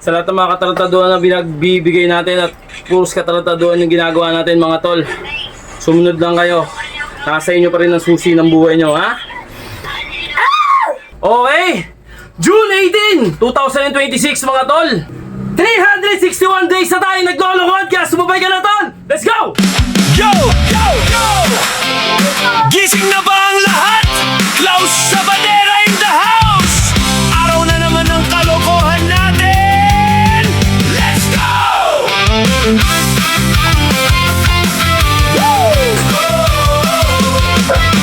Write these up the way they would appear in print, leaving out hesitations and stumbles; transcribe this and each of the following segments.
Sa lahat ng mga katarantaduhan na binagbibigay natin at puros katarantaduhan yung ginagawa natin mga tol. Sumunod lang kayo. Nasa inyo pa rin ang susi ng buhay nyo, ha? Okay! June 18, 2026 mga tol! 361 days na tayo naglolokod kaya sumabay ka na tol! Let's go! Yo! Yo! Yo! Gising na ba ang lahat? Klaus Sabadera in the house! Araw na naman ng kalokohan natin! Let's go!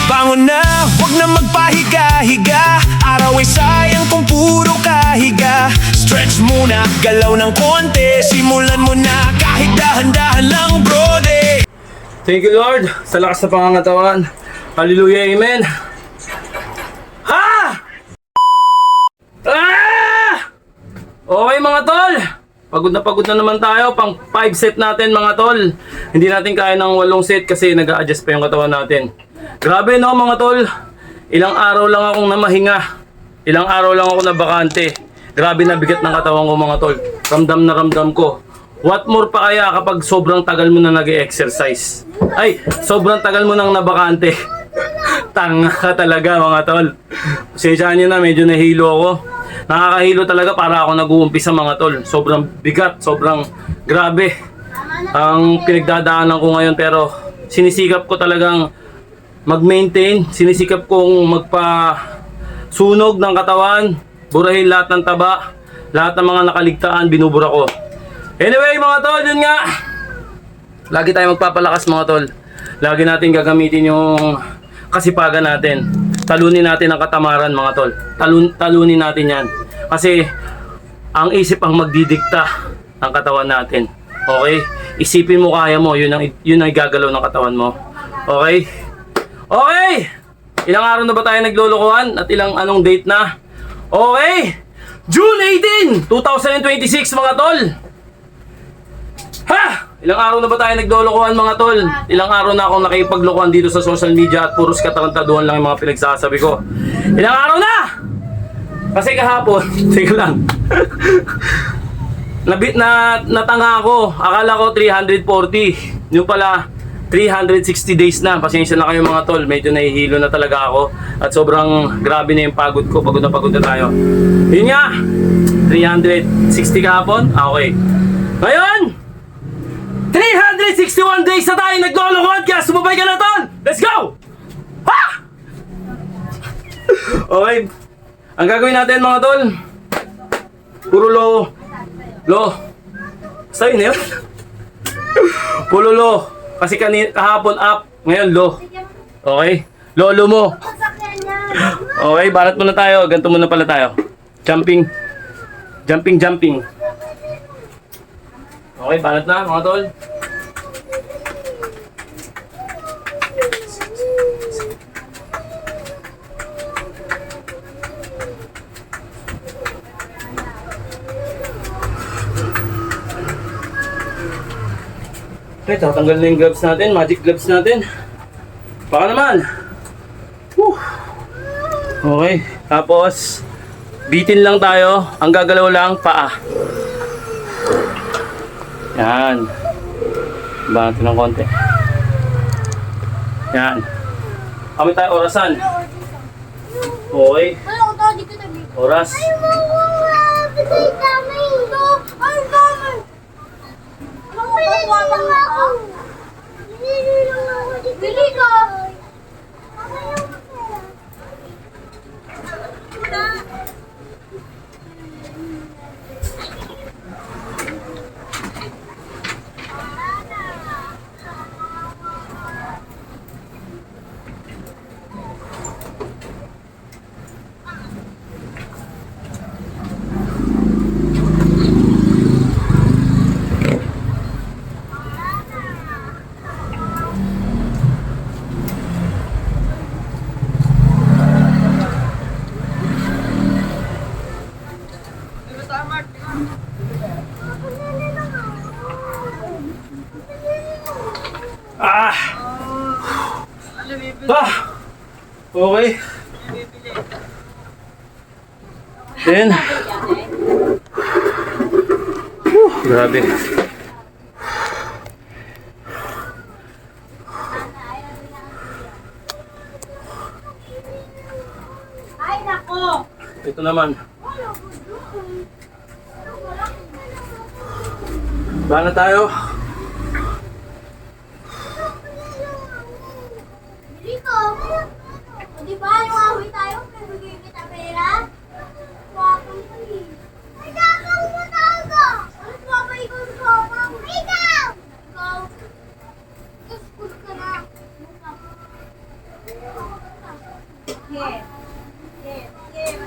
Bangon na, huwag na magpahiga-higa. Araw ay sayang kung puro kahiga. Stretch muna, galaw ng konti. Simulan mo na kahit dahan-dahan lang, brode. Thank you Lord sa lakas na pangangatawan. Hallelujah, Amen. Ha! Ah! Okay mga tol. Pagod na naman tayo. Pang 5 set natin mga tol. Hindi natin kaya ng 8 set kasi nag-a-adjust pa yung katawan natin. Grabe no mga tol. Ilang araw lang akong namahinga. Ilang araw lang ako na bakante. Grabe na bigat ng katawan ko mga tol. Ramdam na ramdam ko. What more pa kaya kapag sobrang tagal mo na nag-exercise? Ay, sobrang tagal mo nang nabakante. Tanga ka talaga mga tol. Pasensyahan nyo na, medyo nahilo ako. Nakakahilo talaga para ako nag-uumpisa mga tol. Sobrang bigat, sobrang grabe ang pinagdadaanan ko ngayon. Pero sinisikap ko talagang mag-maintain. Sinisikap kong magpa-sunog ng katawan. Burahin lahat ng taba. Lahat ng mga nakaligtaan, binubura ko. Anyway mga tol, yun nga. Lagi tayo magpapalakas mga tol. Lagi natin gagamitin yung kasipagan natin. Talunin natin ang katamaran mga tol. Talunin natin yan. Kasi ang isip ang magdidikta ng katawan natin. Okay? Isipin mo kaya mo, yun ang gagalaw ng katawan mo. Okay? Okay! Ilang araw na ba tayo naglolokohan? At anong date na? Okay! June 18, 2026 mga tol! Ha! Ilang araw na ba tayo naglolokohan mga tol? Ilang araw na akong nakipaglokohan dito sa social media at puros katarantaduhan lang yung mga pinagsasabi ko. Ilang araw na! Kasi kahapon, teka lang. Natanga ako. Akala ko 340. Yung pala 360 days na. Pasensya na kayo mga tol. Medyo nahihilo na talaga ako. At sobrang grabe na yung pagod ko. Pagod na tayo. Yun nga. 360 kahapon. Okay. Ngayon, 361 days na tayo naglolokod kaya sumabay ka na tol! Let's go! Ha! Okay. Ang gagawin natin mga tol, puro low. Basta yun yun. Puro low. Kasi kahapon up, ngayon low. Okay? Lolo mo. Okay, barat muna tayo. Ganito muna pala tayo. Jumping. Okay, balat na mga tol. Okay, tatanggal na yung gloves natin, magic gloves natin. Baka naman. Whew. Okay, tapos bitin lang tayo. Ang gagalaw lang, paa. Yan. Bantin ng konti. Yan. Kami tayo orasan. Okay. Oras. Bili ka! Okay. Then, Grabe. Ay, nako! Ito naman. Bana tayo. Dito! O diba, yung awi tayo, pero bigyan kita pera? Wakang mali. Ay, dakang mo talaga! Ano papa, ikaw sa papa? Ikaw! Ikaw! Kuskus ka na. Yes. Yes. Yes.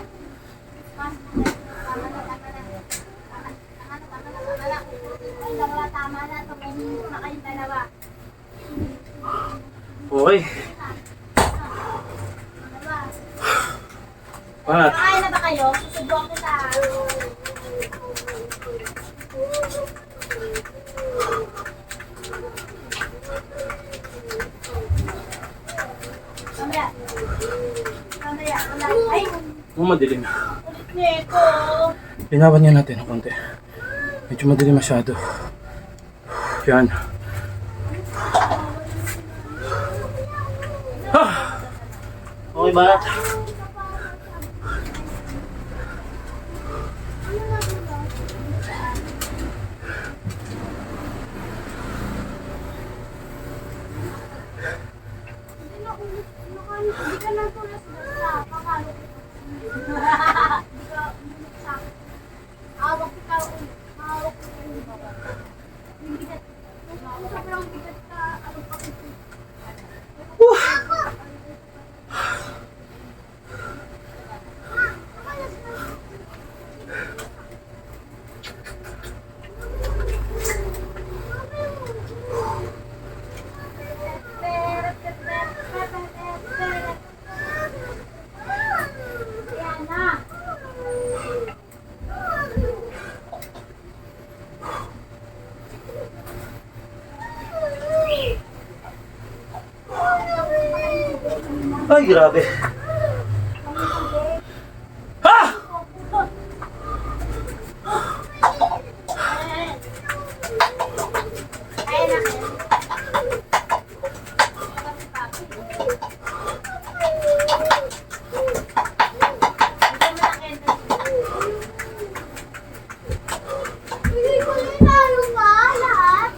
Tama na. Tumahimik na kayong dalawa. Okay. Banat. Kakain na ba kayo? Susubukan kita. Mamaya. Mamaya. Wala. Ay! Madilim. Ulit nito. Linawan niya natin ng konti. Medyo madilim masyado. Yan. Okay, Banat. Hindi ka lang tulas sa kakalo. Awak kita ulit. Awak kita ulit. Yung bigat. Yung sobrang bigat ka. Ano pa ito? Ayan na. Ay, grabe. Ha! Ayan na. Bigay ko na tayo ba lahat?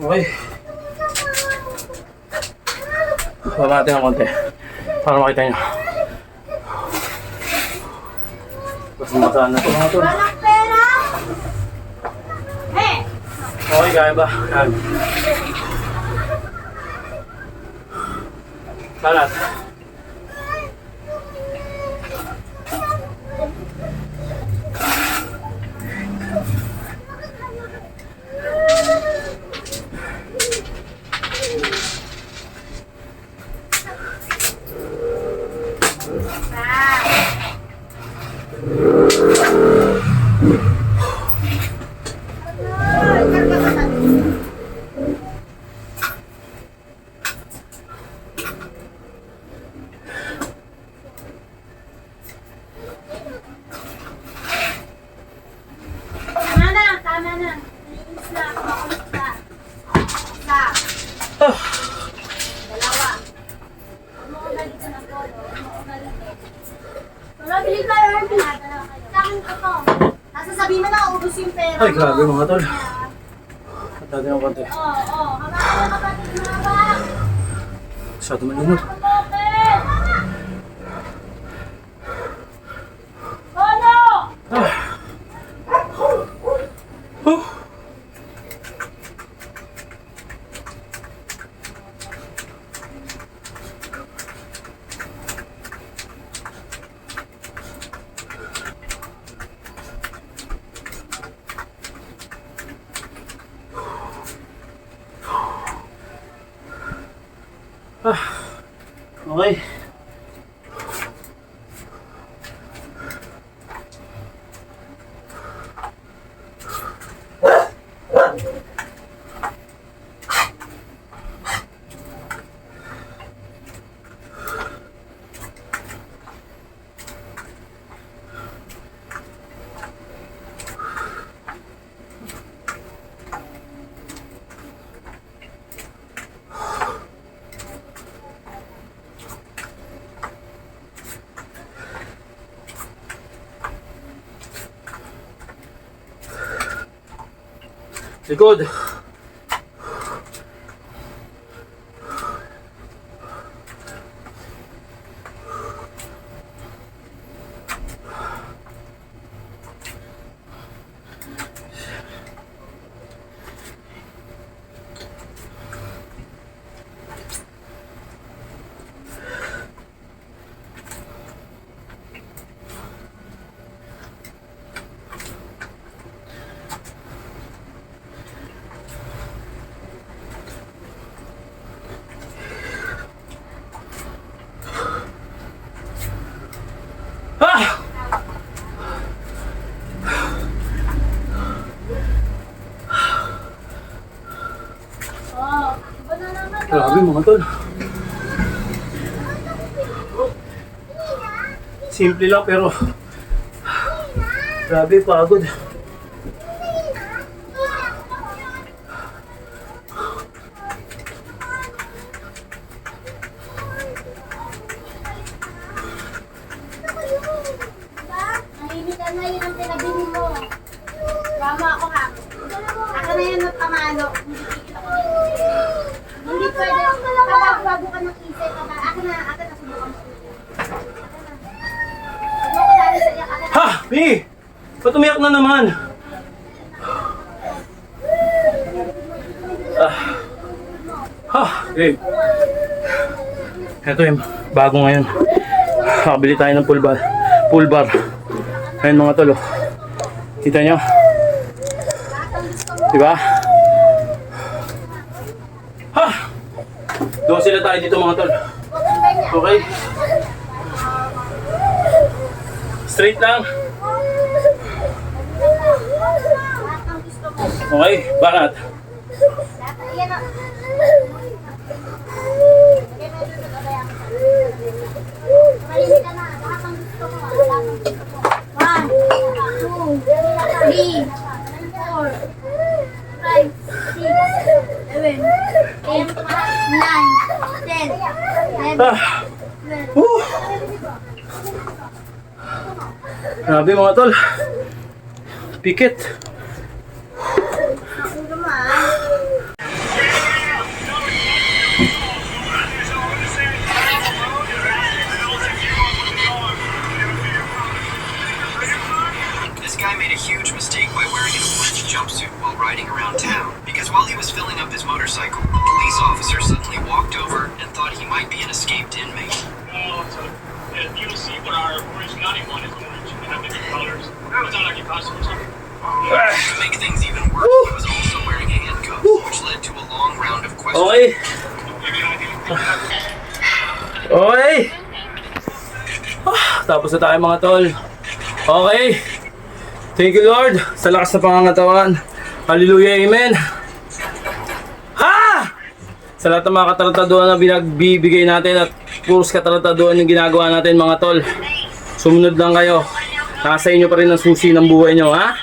Okay. Baba natin ng konti. Para makita nyo. Basang-basaan na ito mga tol. Walang pera? Hey! Okay, kaya ba? Yan. Banat. Tama na, tama na. Naiinis na ako, makulit ka. Isa. Dalawa. Huwag mo umalit sa nagpolo. Huwag mo umalit eh. Wala, bili kayo, Herbie. Dalawa kayo. Sa akin ko to. Nasasabihin mo na ubus yung pera mo. Ay, grabe mga tol. Kaya, At natin ng konti. Oo, hawakan mo kapatid mo ba? Masyado malinot. Bakit? Polo! Okay. Likod. Ah! Oh, iba na naman. Grabe mga tol. Simple lang pero grabe pagod. Nahimik ka na, yun ang pinabili mo. Mama ako ha. Ako na yan napamalo. Hindi kikita ko dito. Hindi pwede. Bago ka ng isip. Ako na subukan mo. Huwag mo ko dali sa iyak. Ha! Mi! Ba't umiyak na naman? Ha! Okay. Ito yung bago ngayon. Nakabili tayo ng pool bar. Pool bar. Ayun mga tol. Oh. Kita nyo? Diba? Ha! Doon sila tayo dito mga tol. Okay? Straight lang. Lahat ng gusto mo. Okay? Banat. Yan o. Malimit ka na. Lahat ng gusto mo. Lahat ng gusto mo. 1, 2, 3, 4, 5, 6, 7, 8, 9, 10, 11, Ah! 12. Woo! Grabe mga tol. Pikit. Ako naman. This guy made a huge mistake by wearing an orange jumpsuit while riding around town. Because while he was filling up his motorcycle, a police officer suddenly walked over and thought he might be an escaped inmate. Oh, so you'll see what our orange 91 is orange. We have different colors. It's not like a costume or something. To make things even worse, he was also wearing handcuffs, which led to a long round of questions. Okay. Give you an idea. Okay. Tapos na tayo mga tol. Okay. Thank you Lord sa lakas na pangangatawan. Hallelujah, amen. Ha! Sa lahat ng mga katarantaduhan na binagbibigay natin at puros katarantaduhan yung ginagawa natin mga tol. Sumunod lang kayo. Nasa inyo pa rin ang susi ng buhay nyo, ha?